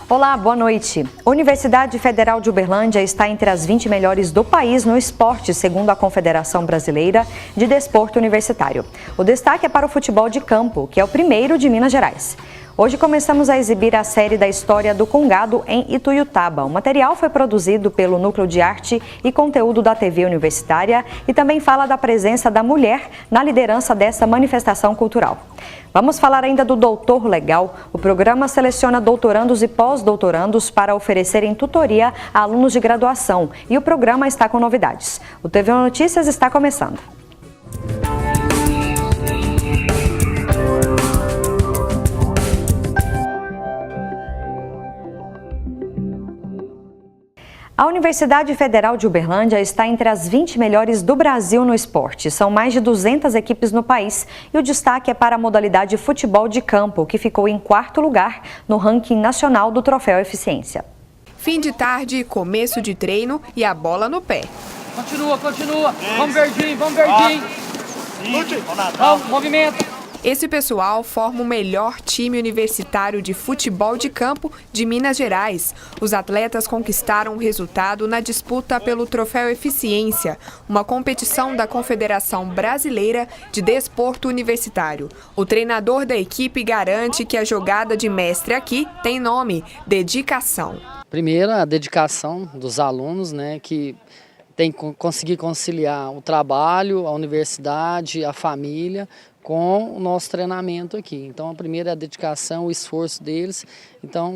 Olá, boa noite. A Universidade Federal de Uberlândia está entre as 20 melhores do país no esporte, segundo a Confederação Brasileira de Desporto Universitário. O destaque é para o futebol de campo, que é o primeiro de Minas Gerais. Hoje começamos a exibir a série da história do Congado em Ituiutaba. O material foi produzido pelo Núcleo de Arte e Conteúdo da TV Universitária e também fala da presença da mulher na liderança dessa manifestação cultural. Vamos falar ainda do Doutor Legal. O programa seleciona doutorandos e pós-doutorandos para oferecerem tutoria a alunos de graduação e o programa está com novidades. O TV Notícias está começando. A Universidade Federal de Uberlândia está entre as 20 melhores do Brasil no esporte. São mais de 200 equipes no país e o destaque é para a modalidade futebol de campo, que ficou em 4º lugar no ranking nacional do Troféu Eficiência. Fim de tarde, começo de treino e a bola no pé. Continua. Vamos verdinho. Vamos, movimento. Esse pessoal forma o melhor time universitário de futebol de campo de Minas Gerais. Os atletas conquistaram o resultado na disputa pelo Troféu Eficiência, uma competição da Confederação Brasileira de Desporto Universitário. O treinador da equipe garante que a jogada de mestre aqui tem nome: dedicação. Primeiro, a dedicação dos alunos, que tem que conseguir conciliar o trabalho, a universidade, a família, com o nosso treinamento aqui. Então, a primeira é a dedicação, o esforço deles. Então,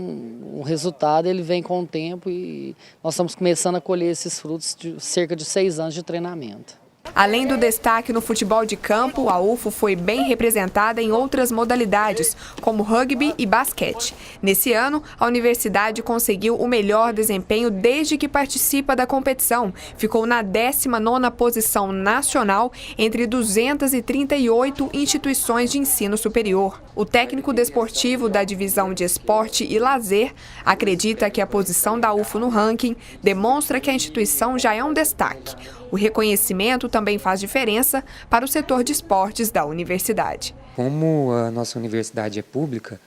o resultado ele vem com o tempo e nós estamos começando a colher esses frutos de cerca de 6 anos de treinamento. Além do destaque no futebol de campo, a UFO foi bem representada em outras modalidades, como rugby e basquete. Nesse ano, a universidade conseguiu o melhor desempenho desde que participa da competição. Ficou na 19ª posição nacional entre 238 instituições de ensino superior. O técnico desportivo da Divisão de Esporte e Lazer acredita que a posição da UFO no ranking demonstra que a instituição já é um destaque. O reconhecimento também faz diferença para o setor de esportes da universidade. Como a nossa universidade é pública,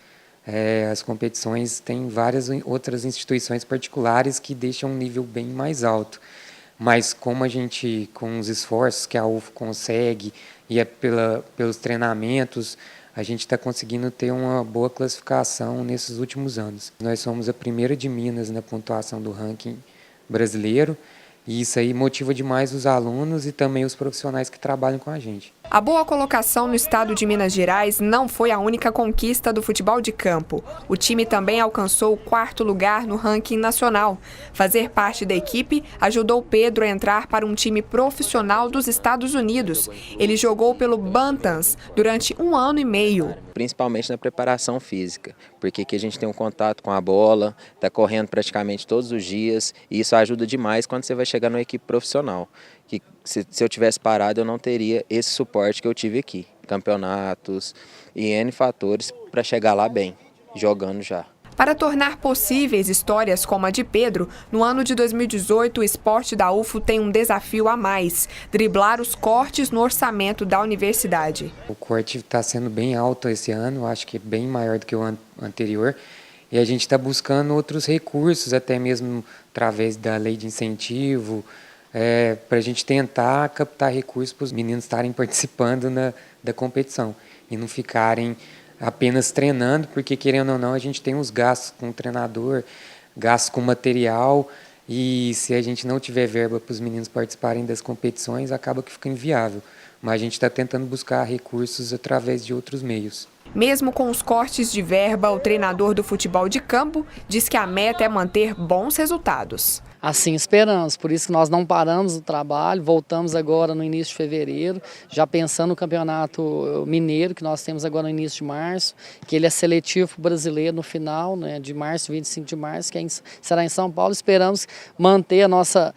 as competições têm várias outras instituições particulares que deixam um nível bem mais alto. Mas como a gente, com os esforços que a UFO consegue e é pelos treinamentos, a gente está conseguindo ter uma boa classificação nesses últimos anos. Nós somos a primeira de Minas na pontuação do ranking brasileiro. E isso aí motiva demais os alunos e também os profissionais que trabalham com a gente. A boa colocação no estado de Minas Gerais não foi a única conquista do futebol de campo. O time também alcançou o 4º lugar no ranking nacional. Fazer parte da equipe ajudou Pedro a entrar para um time profissional dos Estados Unidos. Ele jogou pelo Bantams durante 1 ano e meio. Principalmente na preparação física, porque aqui a gente tem um contato com a bola, está correndo praticamente todos os dias e isso ajuda demais quando você vai chegar numa equipe profissional. Que se eu tivesse parado eu não teria esse suporte que eu tive aqui, campeonatos e N fatores para chegar lá bem, jogando já. Para tornar possíveis histórias como a de Pedro, no ano de 2018 o esporte da UFO tem um desafio a mais: driblar os cortes no orçamento da universidade. O corte está sendo bem alto esse ano, acho que é bem maior do que o anterior. E a gente está buscando outros recursos, até mesmo através da lei de incentivo, para a gente tentar captar recursos para os meninos estarem participando da competição e não ficarem apenas treinando, porque querendo ou não a gente tem os gastos com o treinador, gastos com material, e se a gente não tiver verba para os meninos participarem das competições, acaba que fica inviável. Mas a gente está tentando buscar recursos através de outros meios. Mesmo com os cortes de verba, o treinador do futebol de campo diz que a meta é manter bons resultados. Assim esperamos, por isso que nós não paramos o trabalho, voltamos agora no início de fevereiro, já pensando no campeonato mineiro que nós temos agora no início de março, que ele é seletivo para o brasileiro no final, de março, 25 de março, que será em São Paulo. Esperamos manter a nossa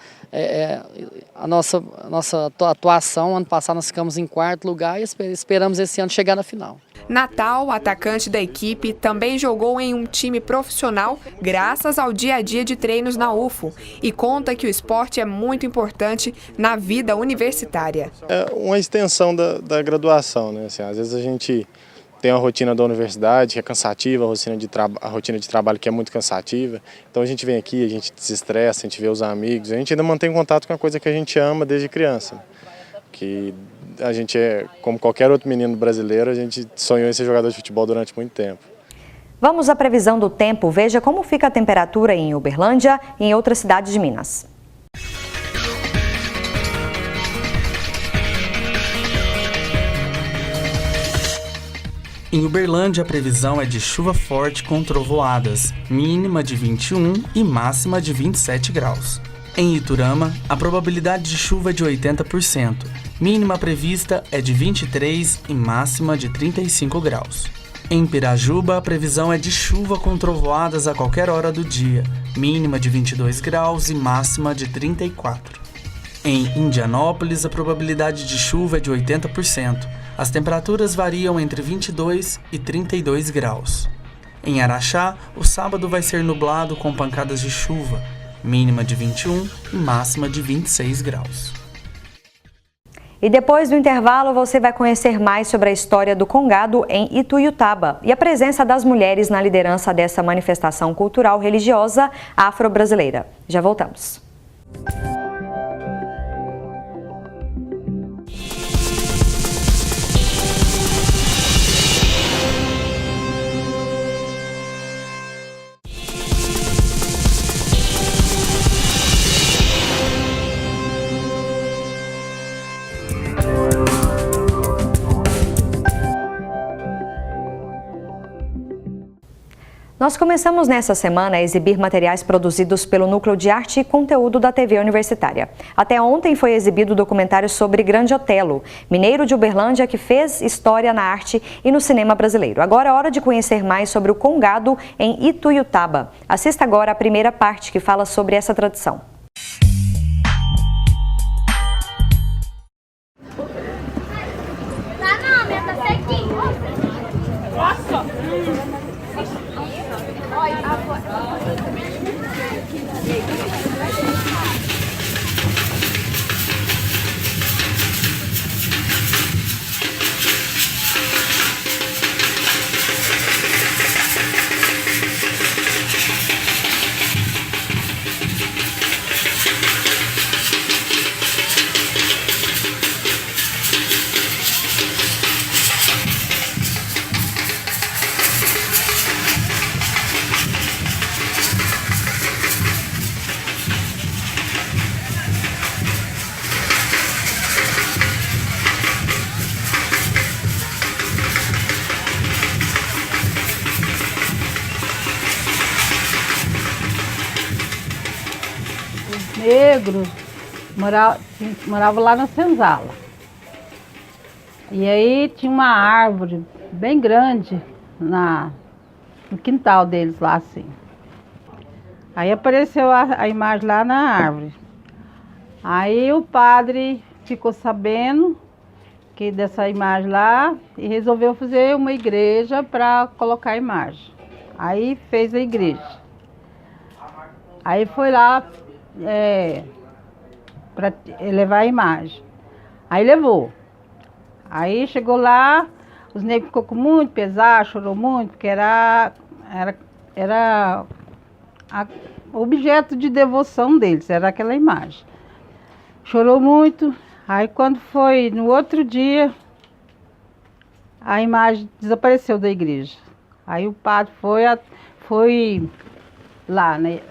atuação. Ano passado nós ficamos em 4º lugar e esperamos esse ano chegar na final. Natal, atacante da equipe, também jogou em um time profissional graças ao dia a dia de treinos na UFO e conta que o esporte é muito importante na vida universitária. É uma extensão da graduação, né? Assim, às vezes a gente tem a rotina da universidade que é cansativa, a rotina de trabalho que é muito cansativa. Então a gente vem aqui, a gente desestressa, a gente vê os amigos, a gente ainda mantém contato com a coisa que a gente ama desde criança. Que a gente é, como qualquer outro menino brasileiro, a gente sonhou em ser jogador de futebol durante muito tempo. Vamos à previsão do tempo. Veja como fica a temperatura em Uberlândia e em outras cidades de Minas. Em Uberlândia, a previsão é de chuva forte com trovoadas, mínima de 21 e máxima de 27 graus. Em Iturama, a probabilidade de chuva é de 80%, mínima prevista é de 23 e máxima de 35 graus. Em Pirajuba, a previsão é de chuva com trovoadas a qualquer hora do dia, mínima de 22 graus e máxima de 34. Em Indianópolis, a probabilidade de chuva é de 80%. As temperaturas variam entre 22 e 32 graus. Em Araxá, o sábado vai ser nublado com pancadas de chuva, mínima de 21 e máxima de 26 graus. E depois do intervalo, você vai conhecer mais sobre a história do Congado em Ituiutaba e a presença das mulheres na liderança dessa manifestação cultural religiosa afro-brasileira. Já voltamos. Nós começamos nessa semana a exibir materiais produzidos pelo Núcleo de Arte e Conteúdo da TV Universitária. Até ontem foi exibido o documentário sobre Grande Otelo, mineiro de Uberlândia que fez história na arte e no cinema brasileiro. Agora é hora de conhecer mais sobre o Congado em Ituiutaba. Assista agora a primeira parte que fala sobre essa tradição. Negros morava lá na senzala. E aí tinha uma árvore bem grande no quintal deles lá assim. Aí apareceu a imagem lá na árvore. Aí o padre ficou sabendo que dessa imagem lá e resolveu fazer uma igreja para colocar a imagem. Aí fez a igreja. Aí foi lá para levar a imagem. Aí levou. Aí chegou lá, os negros ficou com muito pesar, chorou muito, porque era objeto de devoção deles, era aquela imagem. Chorou muito. Aí quando foi no outro dia, a imagem desapareceu da igreja. Aí o padre foi lá, né?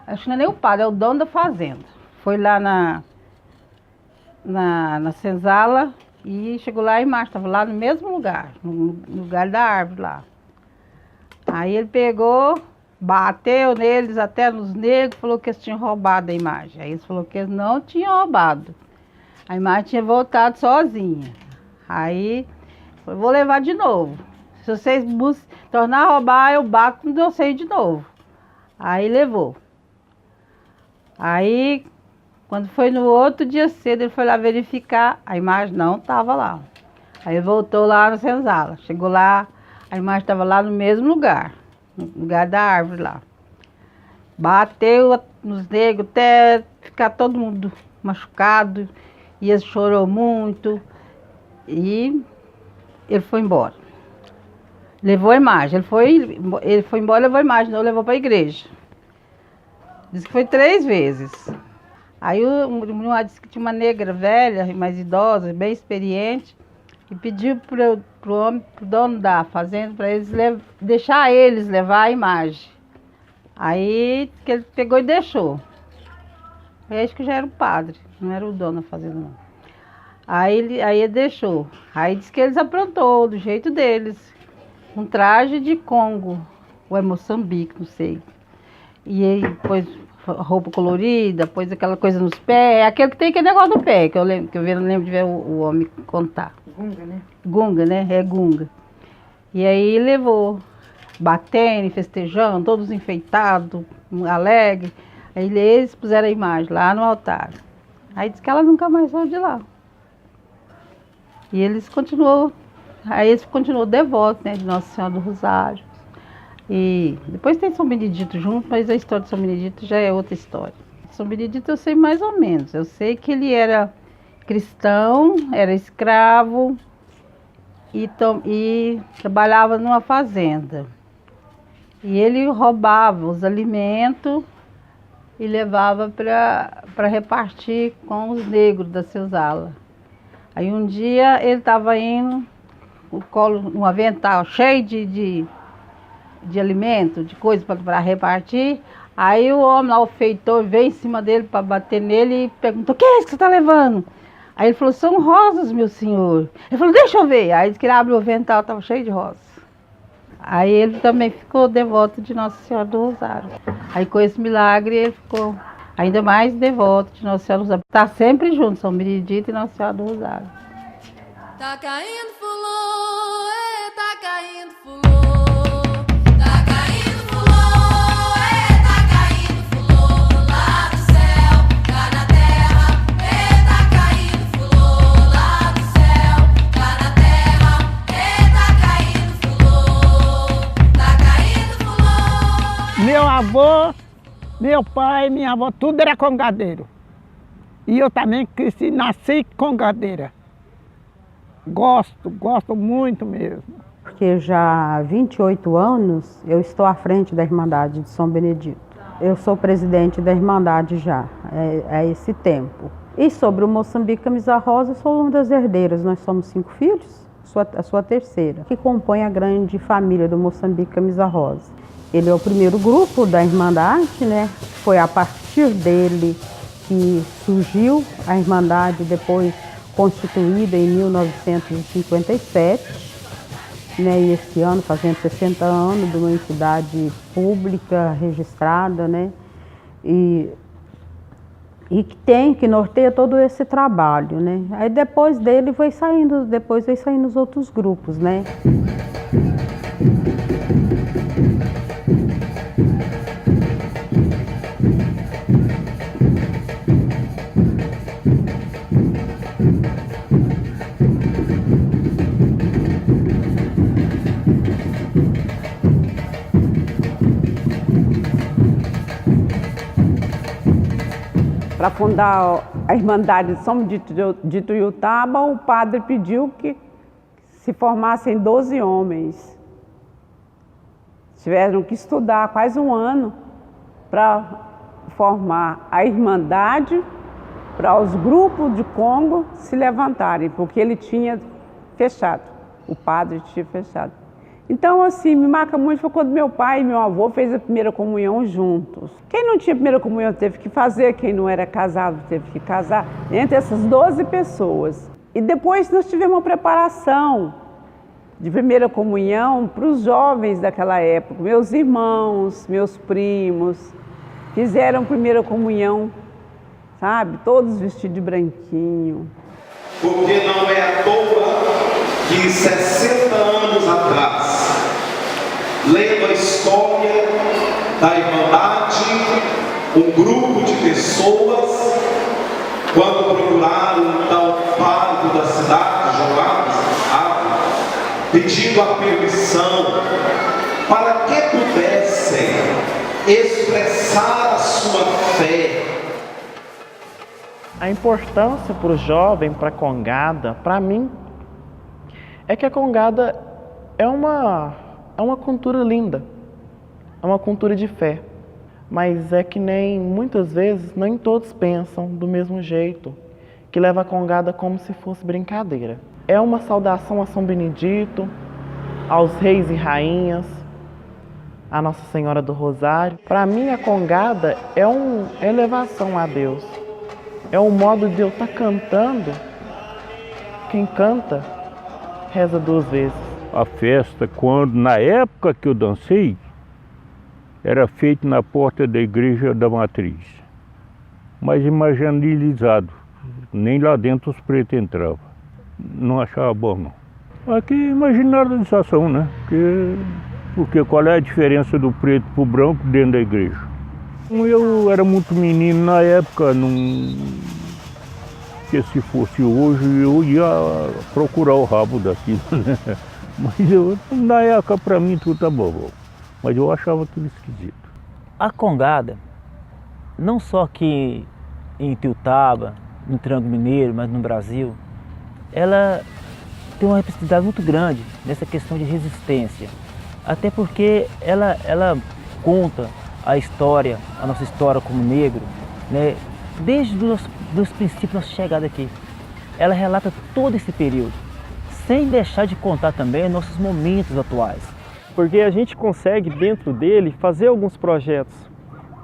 Acho que não é nem o padre, é o dono da fazenda. Foi lá na senzala e chegou lá, a imagem estava lá no mesmo lugar, no lugar da árvore lá. Aí ele pegou, bateu neles, até nos negros, falou que eles tinham roubado a imagem. Aí eles falaram que eles não tinham roubado. A imagem tinha voltado sozinha. Aí, eu vou levar de novo. Se vocês tornar a roubar, eu bato com vocês de novo. Aí levou. Aí, quando foi no outro dia cedo, ele foi lá verificar, a imagem não estava lá. Aí voltou lá na senzala. Chegou lá, a imagem estava lá no mesmo lugar, no lugar da árvore lá. Bateu nos negros até ficar todo mundo machucado. E ele chorou muito e ele foi embora. Levou a imagem. Ele foi embora e levou a imagem, não levou para a igreja. Diz que foi 3 vezes. Aí o disse que tinha uma negra velha, mais idosa, bem experiente, e pediu pro dono da fazenda para eles deixar eles levar a imagem. Aí que ele pegou e deixou. Aí acho que já era o padre, não era o dono da fazenda não. Aí ele deixou. Aí disse que eles aprontou do jeito deles. Um traje de Congo, ou é Moçambique, não sei. E aí pôs roupa colorida, pôs aquela coisa nos pés, aquele que tem aquele negócio no pé, que eu lembro de ver o homem contar. Gunga, né? Gunga, né? É gunga. E aí levou, batendo, festejando, todos enfeitados, alegres. Aí eles puseram a imagem lá no altar. Aí disse que ela nunca mais saiu de lá. E eles continuou devotos, né, de Nossa Senhora do Rosário. E depois tem São Benedito junto, mas a história de São Benedito já é outra história. São Benedito eu sei mais ou menos. Eu sei que ele era cristão, era escravo e trabalhava numa fazenda. E ele roubava os alimentos e levava para repartir com os negros da senzala. Aí um dia ele estava indo, um avental cheio de alimento, de coisa para repartir. Aí o homem lá, o feitor, veio em cima dele para bater nele e perguntou: o que é isso que você está levando? Aí ele falou: são rosas, meu senhor. Ele falou: deixa eu ver. Aí ele abriu o avental, estava cheio de rosas. Aí ele também ficou devoto de Nossa Senhora do Rosário. Aí com esse milagre ele ficou ainda mais devoto de Nossa Senhora do Rosário. Está sempre junto, São Benedito e Nossa Senhora do Rosário. Tá caindo fulô, tá caindo fulô, tá caindo fulô, tá caindo fulô, lá do céu, cá na terra, tá caindo fulô, lá do céu, cá na terra, tá caindo fulô, tá caindo fulô. Meu avô, meu pai, minha avó, tudo era congadeiro. E eu também nasci congadeira. Gosto muito mesmo. Porque já há 28 anos eu estou à frente da Irmandade de São Benedito. Eu sou presidente da Irmandade já, há esse tempo. E sobre o Moçambique Camisa Rosa, eu sou uma das herdeiras. Nós somos 5 filhos, a sua terceira, que compõe a grande família do Moçambique Camisa Rosa. Ele é o primeiro grupo da Irmandade, né? Foi a partir dele que surgiu a Irmandade, depois constituída em 1957, né, e esse ano fazendo 60 anos de uma entidade pública registrada, né, e que norteia todo esse trabalho, né. Aí depois dele veio saindo os outros grupos, né. Para fundar a Irmandade de São Benedito de Tuiutaba, o padre pediu que se formassem 12 homens. Tiveram que estudar quase um ano para formar a Irmandade, para os grupos de Congo se levantarem, porque ele tinha fechado, o padre tinha fechado. Então, assim, me marca muito foi quando meu pai e meu avô fez a primeira comunhão juntos. Quem não tinha primeira comunhão teve que fazer, quem não era casado teve que casar, entre essas 12 pessoas. E depois nós tivemos uma preparação de primeira comunhão para os jovens daquela época. Meus irmãos, meus primos, fizeram primeira comunhão, sabe? Todos vestidos de branquinho. Porque não é à toa que 60 anos atrás, lendo a história da Irmandade, um grupo de pessoas, quando procuraram um tal padre da cidade, João Alves, pedindo a permissão para que pudessem expressar a sua fé. A importância para o jovem, para a congada, para mim, é que a congada é uma É uma cultura linda, é uma cultura de fé, mas é que nem muitas vezes nem todos pensam do mesmo jeito, que leva a congada como se fosse brincadeira. É uma saudação a São Benedito, aos reis e rainhas, a Nossa Senhora do Rosário. Para mim a congada é uma elevação a Deus, é um modo de eu estar cantando. Quem canta, reza 2 vezes. A festa, na época que eu dancei, era feita na porta da igreja da Matriz, mas imaginalizado, nem lá dentro os pretos entravam. Não achava bom, não. Aqui imaginalização, né? Porque qual é a diferença do preto para o branco dentro da igreja? Eu era muito menino na época, que se fosse hoje eu ia procurar o rabo daquilo, né? Mas na época para mim tudo tá bom, mas eu achava aquilo esquisito. A congada, não só aqui em Itiutaba, no Triângulo Mineiro, mas no Brasil, ela tem uma representatividade muito grande nessa questão de resistência. Até porque ela conta a história, a nossa história como negro, né? Desde os princípios da nossa chegada aqui. Ela relata todo esse período, sem deixar de contar também nossos momentos atuais. Porque a gente consegue, dentro dele, fazer alguns projetos.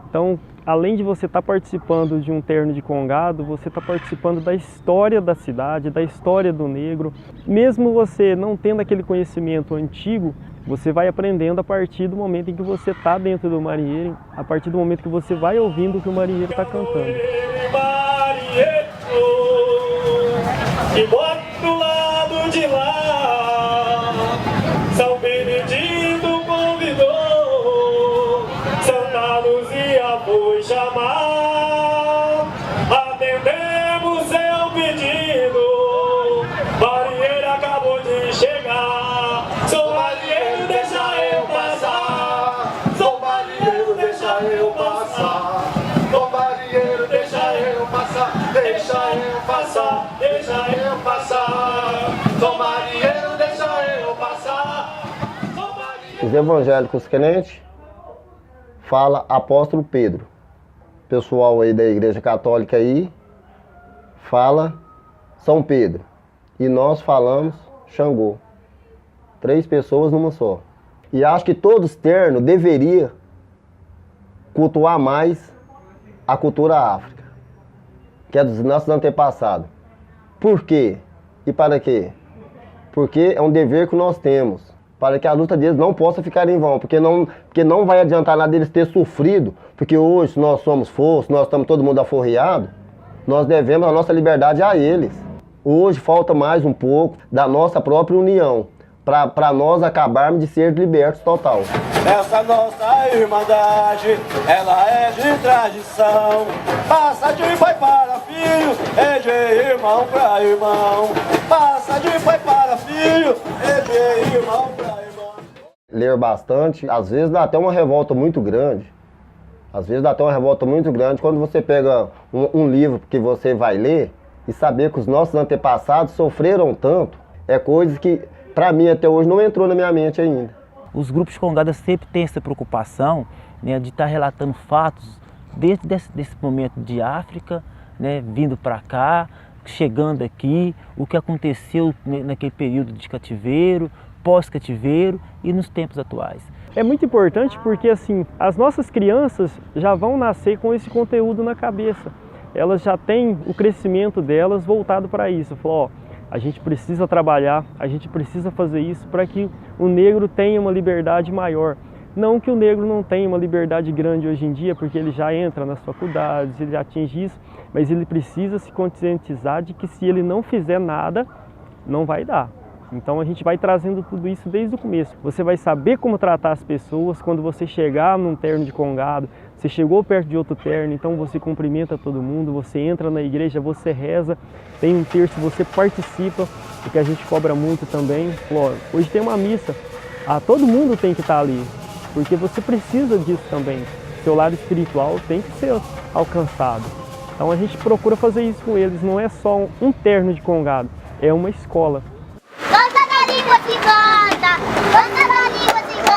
Então, além de você estar participando de um terno de congado, você está participando da história da cidade, da história do negro. Mesmo você não tendo aquele conhecimento antigo, você vai aprendendo a partir do momento em que você está dentro do marinheiro, a partir do momento que você vai ouvindo o que o marinheiro está cantando. E bota do lado de lá, São Benedito convidou, Santa Luzia foi chamar, atendemos seu pedido, marinheiro acabou de chegar, sou marinheiro, deixa eu passar, sou marinheiro, deixa eu passar, sou marinheiro, deixa eu passar, deixa eu passar, deixa eu passar, sou marinheiro, deixa eu passar. Os evangélicos crentes fala apóstolo Pedro. Pessoal aí da igreja católica aí fala São Pedro. E nós falamos Xangô. 3 pessoas numa só. E acho que todos ternos deveriam cultuar mais a cultura África, que é dos nossos antepassados. Por quê? E para quê? Porque é um dever que nós temos, para que a luta deles não possa ficar em vão, porque não vai adiantar nada eles ter sofrido, porque hoje nós somos forços, nós estamos todo mundo aforreado, nós devemos a nossa liberdade a eles. Hoje falta mais um pouco da nossa própria união, para nós acabarmos de ser libertos total. Essa nossa irmandade, ela é de tradição, passa de pai para filho, é de irmão para irmão, passa de pai para filho, é de irmão para irmão. Ler bastante, às vezes dá até uma revolta muito grande. Às vezes dá até uma revolta muito grande quando você pega um livro que você vai ler e saber que os nossos antepassados sofreram tanto, é coisa que para mim até hoje não entrou na minha mente ainda. Os grupos de congadas sempre têm essa preocupação, né, de estar relatando fatos desde desse momento de África, né, vindo para cá, chegando aqui, o que aconteceu naquele período de cativeiro, pós-cativeiro e nos tempos atuais. É muito importante porque assim, as nossas crianças já vão nascer com esse conteúdo na cabeça. Elas já têm o crescimento delas voltado para isso. Falou, ó, a gente precisa trabalhar, a gente precisa fazer isso para que o negro tenha uma liberdade maior. Não que o negro não tenha uma liberdade grande hoje em dia, porque ele já entra nas faculdades, ele atinge isso, mas ele precisa se conscientizar de que se ele não fizer nada, não vai dar. Então a gente vai trazendo tudo isso desde o começo. Você vai saber como tratar as pessoas quando você chegar num terno de congado, você chegou perto de outro terno, então você cumprimenta todo mundo, você entra na igreja, você reza, tem um terço, você participa, porque a gente cobra muito também. Hoje tem uma missa, todo mundo tem que estar ali, porque você precisa disso também. Seu lado espiritual tem que ser alcançado. Então a gente procura fazer isso com eles, não é só um terno de congado, é uma escola. Canta da língua cigana, canta da língua cigana.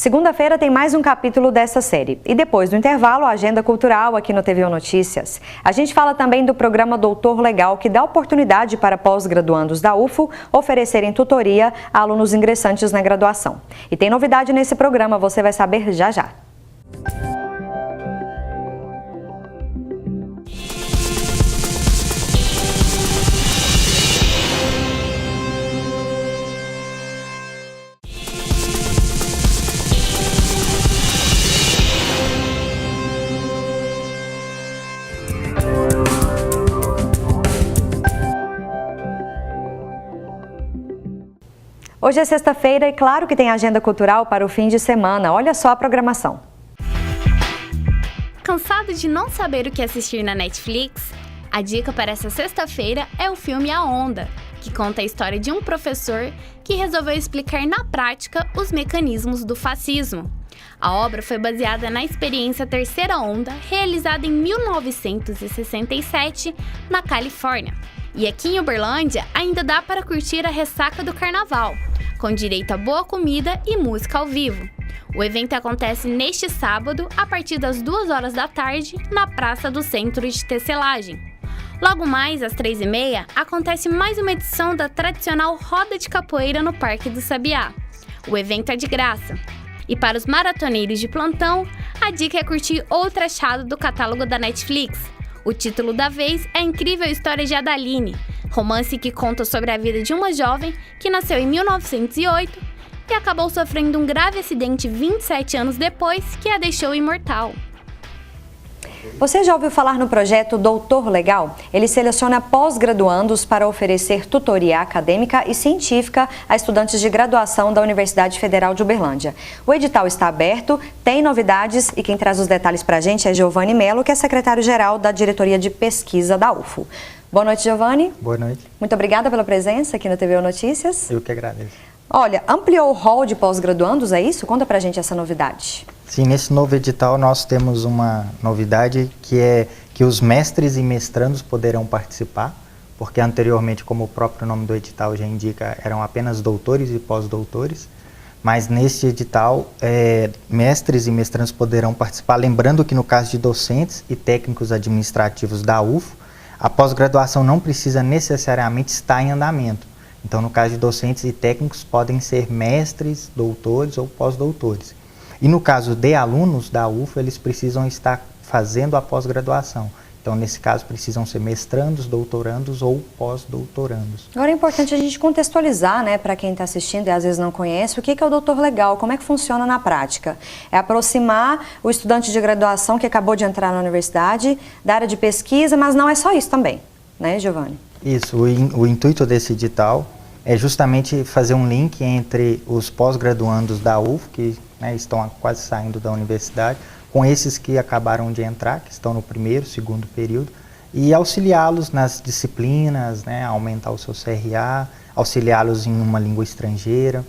Segunda-feira tem mais um capítulo dessa série. E depois do intervalo, a agenda cultural aqui no TVU Notícias. A gente fala também do programa Doutor Legal, que dá oportunidade para pós-graduandos da UFO oferecerem tutoria a alunos ingressantes na graduação. E tem novidade nesse programa, você vai saber já já. Hoje é sexta-feira e claro que tem agenda cultural para o fim de semana. Olha só a programação. Cansado de não saber o que assistir na Netflix? A dica para essa sexta-feira é o filme A Onda, que conta a história de um professor que resolveu explicar na prática os mecanismos do fascismo. A obra foi baseada na experiência Terceira Onda, realizada em 1967 na Califórnia. E aqui em Uberlândia ainda dá para curtir a ressaca do carnaval, com direito a boa comida e música ao vivo. O evento acontece neste sábado, a partir das 2 horas da tarde, na Praça do Centro de Tecelagem. Logo mais, às 3h30, acontece mais uma edição da tradicional Roda de Capoeira no Parque do Sabiá. O evento é de graça. E para os maratoneiros de plantão, a dica é curtir outro achado do catálogo da Netflix. O título da vez é A Incrível História de Adaline, romance que conta sobre a vida de uma jovem que nasceu em 1908 e acabou sofrendo um grave acidente 27 anos depois que a deixou imortal. Você já ouviu falar no projeto Doutor Legal? Ele seleciona pós-graduandos para oferecer tutoria acadêmica e científica a estudantes de graduação da Universidade Federal de Uberlândia. O edital está aberto, tem novidades e quem traz os detalhes para a gente é Giovanni Melo, que é secretário-geral da Diretoria de Pesquisa da UFO. Boa noite, Giovanni. Boa noite. Muito obrigada pela presença aqui no TVU Notícias. Eu que agradeço. Olha, ampliou o rol de pós-graduandos, é isso? Conta pra gente essa novidade. Sim, nesse novo edital nós temos uma novidade que é que os mestres e mestrandos poderão participar, porque anteriormente, como o próprio nome do edital já indica, eram apenas doutores e pós-doutores, mas neste edital mestres e mestrandos poderão participar, lembrando que no caso de docentes e técnicos administrativos da UFO, a pós-graduação não precisa necessariamente estar em andamento. Então, no caso de docentes e técnicos, podem ser mestres, doutores ou pós-doutores. E no caso de alunos da UFO, eles precisam estar fazendo a pós-graduação. Então, nesse caso, precisam ser mestrandos, doutorandos ou pós-doutorandos. Agora é importante a gente contextualizar, né, para quem está assistindo e às vezes não conhece, o que é o Doutor Legal, como é que funciona na prática. É aproximar o estudante de graduação que acabou de entrar na universidade da área de pesquisa, mas não é só isso também, né, Giovanni? Isso, o intuito desse edital é justamente fazer um link entre os pós-graduandos da UFO, que estão quase saindo da universidade, com esses que acabaram de entrar, que estão no primeiro, segundo período, e auxiliá-los nas disciplinas, aumentar o seu CRA, auxiliá-los em uma língua estrangeira,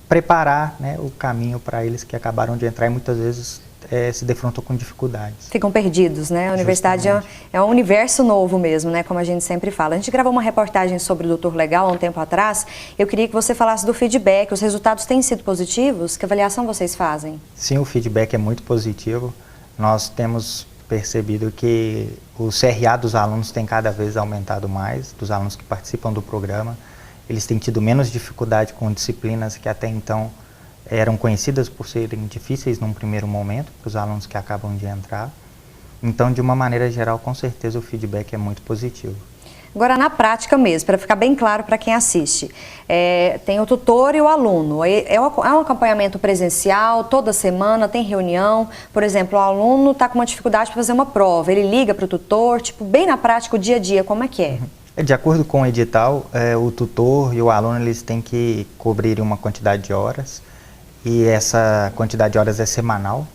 preparar o caminho para eles que acabaram de entrar e muitas vezes se defrontam com dificuldades. Ficam perdidos, né? A universidade é um universo novo mesmo, né? Como a gente sempre fala. A gente gravou uma reportagem sobre o Doutor Legal há um tempo atrás. Eu queria que você falasse do feedback. Os resultados têm sido positivos? Que avaliação vocês fazem? Sim, o feedback é muito positivo. Nós temos percebido que o CRA dos alunos tem cada vez aumentado mais, dos alunos que participam do programa. Eles têm tido menos dificuldade com disciplinas que até então eram conhecidas por serem difíceis num primeiro momento, para os alunos que acabam de entrar. Então, de uma maneira geral, com certeza o feedback é muito positivo. Agora, na prática mesmo, para ficar bem claro para quem assiste, tem o tutor e o aluno. É um acompanhamento presencial, toda semana, tem reunião. Por exemplo, o aluno está com uma dificuldade para fazer uma prova, ele liga para o tutor, bem na prática, o dia a dia, como é que é? De acordo com o edital, o tutor e o aluno eles têm que cobrir uma quantidade de horas, e essa quantidade de horas é semanal,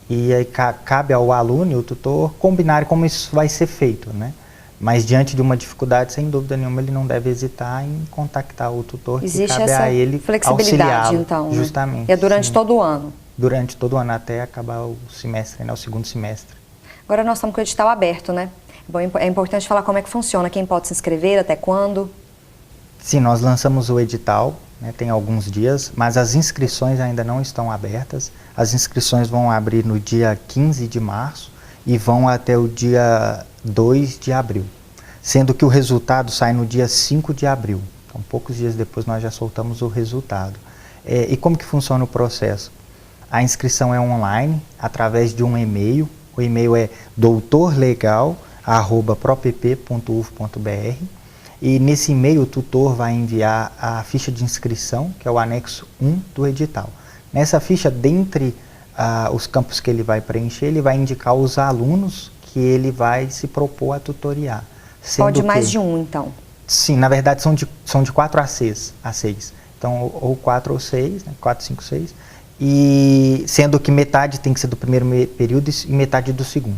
e aí cabe ao aluno e ao tutor combinarem como isso vai ser feito, né? Mas diante de uma dificuldade, sem dúvida nenhuma, ele não deve hesitar em contactar o tutor, existe que cabe essa a ele flexibilidade, então, né? Justamente. E é durante todo o ano? Durante todo o ano, até acabar o semestre, o segundo semestre. Agora nós estamos com o edital aberto, né? Bom, é importante falar como é que funciona, quem pode se inscrever, até quando? Sim, nós lançamos o edital né? Tem alguns dias, mas as inscrições ainda não estão abertas. As inscrições vão abrir no dia 15 de março e vão até o dia 2 de abril, sendo que o resultado sai no dia 5 de abril. Então, poucos dias depois nós já soltamos o resultado. E como que funciona o processo? A inscrição é online, através de um e-mail. O e-mail é doutorlegal@propp.uf.br, e nesse e-mail o tutor vai enviar a ficha de inscrição, que é o anexo 1 do edital. Nessa ficha, dentre os campos que ele vai preencher, ele vai indicar os alunos que ele vai se propor a tutoriar. Pode mais de um, então? Sim, na verdade são de 4 a 6. Então, ou 4 ou 6, né? 4, 5, 6. E sendo que metade tem que ser do primeiro período e metade do segundo.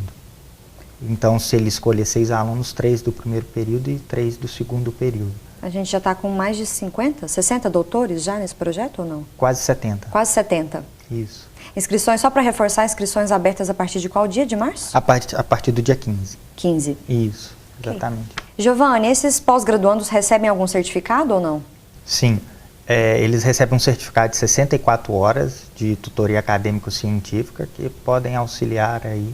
Então, se ele escolher 6 alunos, 3 do primeiro período e 3 do segundo período. A gente já está com mais de 50, 60 doutores já nesse projeto ou não? Quase 70. Quase 70. Isso. Inscrições, só para reforçar, inscrições abertas a partir de qual dia de março? A partir do dia 15. 15. Isso, exatamente. Giovanni, esses pós-graduandos recebem algum certificado ou não? Sim. Eles recebem um certificado de 64 horas de tutoria acadêmico-científica que podem auxiliar aí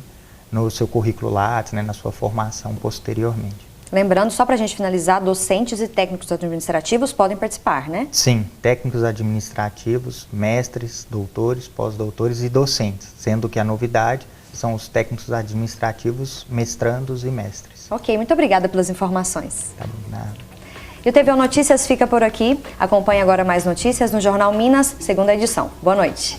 no seu currículo Lattes, né, na sua formação posteriormente. Lembrando, só para a gente finalizar, docentes e técnicos administrativos podem participar, né? Sim, técnicos administrativos, mestres, doutores, pós-doutores e docentes, sendo que a novidade são os técnicos administrativos, mestrandos e mestres. Ok, muito obrigada pelas informações. Tá bom, nada. E o TVU Notícias fica por aqui. Acompanhe agora mais notícias no Jornal Minas, segunda edição. Boa noite.